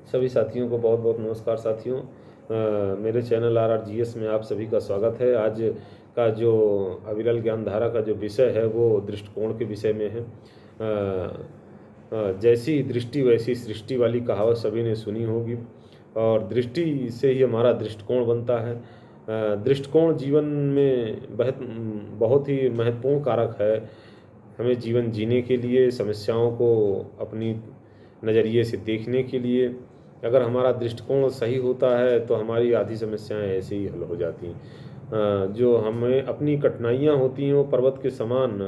सभी साथियों को बहुत बहुत नमस्कार साथियों। मेरे चैनल RRGS में आप सभी का स्वागत है। आज का जो अविरल ज्ञान धारा का जो विषय है वो दृष्टिकोण के विषय में है। जैसी दृष्टि वैसी सृष्टि वाली कहावत सभी ने सुनी होगी और दृष्टि से ही हमारा दृष्टिकोण बनता है। दृष्टिकोण जीवन में बहुत ही महत्वपूर्ण कारक है। हमें जीवन जीने के लिए, समस्याओं को अपनी नज़रिए से देखने के लिए, अगर हमारा दृष्टिकोण सही होता है तो हमारी आधी समस्याएं ऐसे ही हल हो जाती हैं। जो हमें अपनी कठिनाइयां होती हैं वो पर्वत के समान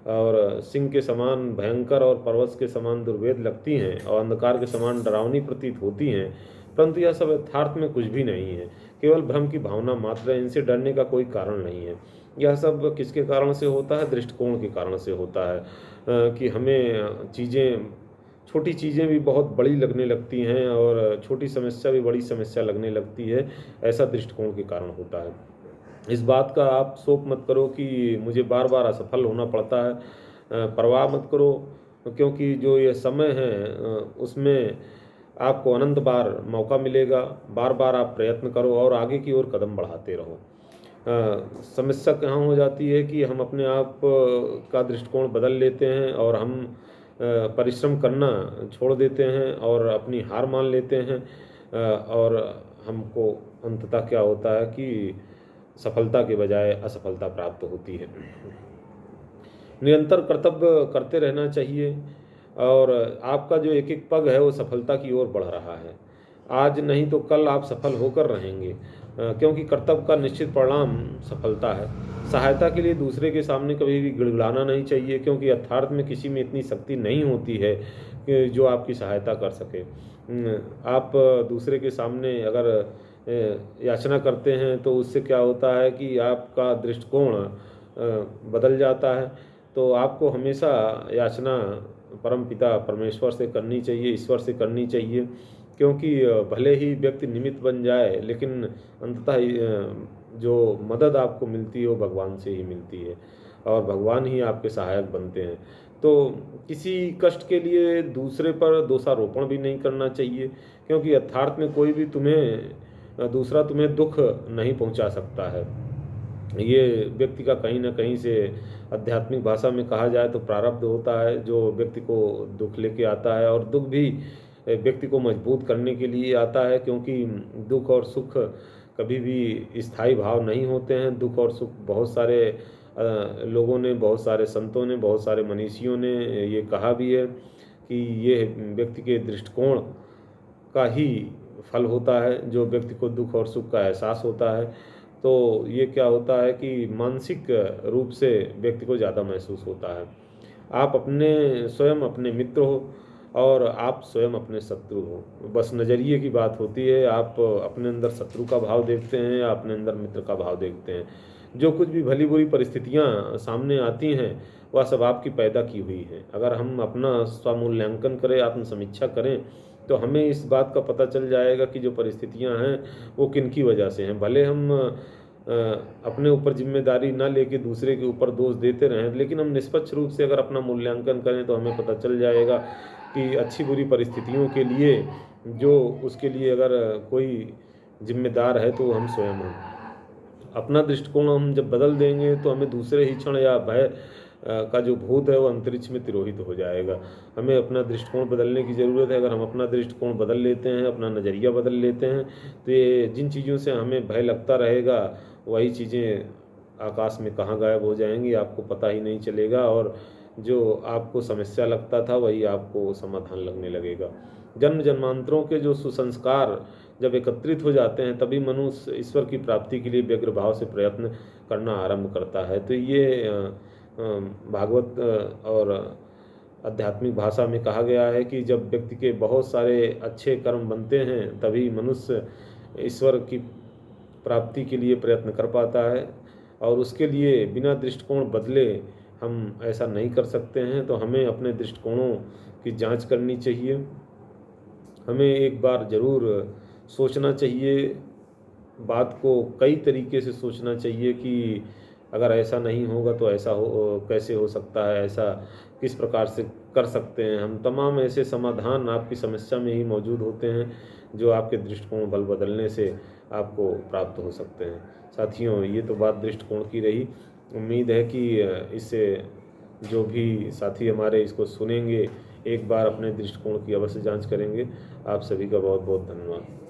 और सिंह के समान भयंकर और पर्वत के समान दुर्भेद लगती हैं और अंधकार के समान डरावनी प्रतीत होती हैं, परंतु यह सब यथार्थ में कुछ भी नहीं है, केवल भ्रम की भावना मात्र है। इनसे डरने का कोई कारण नहीं है। यह सब किसके कारण से होता है? दृष्टिकोण के कारण से होता है। कि हमें छोटी चीज़ें भी बहुत बड़ी लगने लगती हैं और छोटी समस्या भी बड़ी समस्या लगने लगती है। ऐसा दृष्टिकोण के कारण होता है। इस बात का आप शोक मत करो कि मुझे बार बार असफल होना पड़ता है। परवाह मत करो, क्योंकि जो ये समय है उसमें आपको अनंत बार मौका मिलेगा। बार बार आप प्रयत्न करो और आगे की ओर कदम बढ़ाते रहो। समस्या कहाँ हो जाती है कि हम अपने आप का दृष्टिकोण बदल लेते हैं और हम परिश्रम करना छोड़ देते हैं और अपनी हार मान लेते हैं। और हमको अंततः क्या होता है कि सफलता के बजाय असफलता प्राप्त होती है। निरंतर कर्तव्य करते रहना चाहिए और आपका जो एक एक पग है वो सफलता की ओर बढ़ रहा है। आज नहीं तो कल आप सफल होकर रहेंगे, क्योंकि कर्तव्य का निश्चित परिणाम सफलता है। सहायता के लिए दूसरे के सामने कभी भी गिड़गिड़ाना नहीं चाहिए, क्योंकि यथार्थ में किसी में इतनी शक्ति नहीं होती है कि जो आपकी सहायता कर सके। आप दूसरे के सामने अगर याचना करते हैं तो उससे क्या होता है कि आपका दृष्टिकोण बदल जाता है। तो आपको हमेशा याचना परम पिता परमेश्वर से करनी चाहिए, ईश्वर से करनी चाहिए, क्योंकि भले ही व्यक्ति निमित्त बन जाए, लेकिन अंततः जो मदद आपको मिलती है वो भगवान से ही मिलती है और भगवान ही आपके सहायक बनते हैं। तो किसी कष्ट के लिए दूसरे पर दोषारोपण भी नहीं करना चाहिए, क्योंकि यथार्थ में कोई भी दूसरा तुम्हें दुख नहीं पहुंचा सकता है। ये व्यक्ति का कहीं ना कहीं से आध्यात्मिक भाषा में कहा जाए तो प्रारब्ध होता है, जो व्यक्ति को दुख लेके आता है। और दुख भी व्यक्ति को मजबूत करने के लिए आता है, क्योंकि दुख और सुख कभी भी स्थायी भाव नहीं होते हैं। दुख और सुख बहुत सारे लोगों ने, बहुत सारे संतों ने, बहुत सारे मनीषियों ने ये कहा भी है कि ये व्यक्ति के दृष्टिकोण का ही फल होता है। जो व्यक्ति को दुख और सुख का एहसास होता है तो ये क्या होता है कि मानसिक रूप से व्यक्ति को ज़्यादा महसूस होता है। आप स्वयं अपने मित्र हो और आप स्वयं अपने शत्रु हो। बस नज़रिए की बात होती है। आप अपने अंदर शत्रु का भाव देखते हैं या अपने अंदर मित्र का भाव देखते हैं। जो कुछ भी भली बुरी परिस्थितियां सामने आती हैं वह सब आपकी पैदा की हुई हैं। अगर हम अपना स्वमूल्यांकन करें, आत्मसमीक्षा करें, तो हमें इस बात का पता चल जाएगा कि जो परिस्थितियां हैं वो किन की वजह से हैं। भले हम अपने ऊपर जिम्मेदारी ना लेके दूसरे के ऊपर दोष देते रहें, लेकिन हम निष्पक्ष रूप से अगर अपना मूल्यांकन करें तो हमें पता चल जाएगा कि अच्छी बुरी परिस्थितियों के लिए उसके लिए अगर कोई जिम्मेदार है तो हम स्वयं हैं। अपना दृष्टिकोण हम जब बदल देंगे तो हमें दूसरे ही क्षण या भय का जो भूत है वो अंतरिक्ष में तिरोहित हो जाएगा। हमें अपना दृष्टिकोण बदलने की ज़रूरत है। अगर हम अपना दृष्टिकोण बदल लेते हैं, अपना नज़रिया बदल लेते हैं, तो ये जिन चीज़ों से हमें भय लगता रहेगा वही चीज़ें आकाश में कहाँ गायब हो जाएंगी, आपको पता ही नहीं चलेगा। और जो आपको समस्या लगता था वही आपको समाधान लगने लगेगा। जन्म जन्मांतरों के जो सुसंस्कार जब एकत्रित हो जाते हैं तभी मनुष्य ईश्वर की प्राप्ति के लिए व्यग्र भाव से प्रयत्न करना आरंभ करता है। तो ये भागवत और आध्यात्मिक भाषा में कहा गया है कि जब व्यक्ति के बहुत सारे अच्छे कर्म बनते हैं तभी मनुष्य ईश्वर की प्राप्ति के लिए प्रयत्न कर पाता है। और उसके लिए बिना दृष्टिकोण बदले हम ऐसा नहीं कर सकते हैं। तो हमें अपने दृष्टिकोणों की जांच करनी चाहिए। हमें एक बार ज़रूर सोचना चाहिए, बात को कई तरीके से सोचना चाहिए कि अगर ऐसा नहीं होगा तो ऐसा कैसे हो सकता है, ऐसा किस प्रकार से कर सकते हैं। हम तमाम ऐसे समाधान आपकी समस्या में ही मौजूद होते हैं, जो आपके दृष्टिकोण बल बदलने से आपको प्राप्त हो सकते हैं। साथियों, ये तो बात दृष्टिकोण की रही। उम्मीद है कि इससे जो भी साथी हमारे इसको सुनेंगे, एक बार अपने दृष्टिकोण की अवश्य जांच करेंगे। आप सभी का बहुत बहुत धन्यवाद।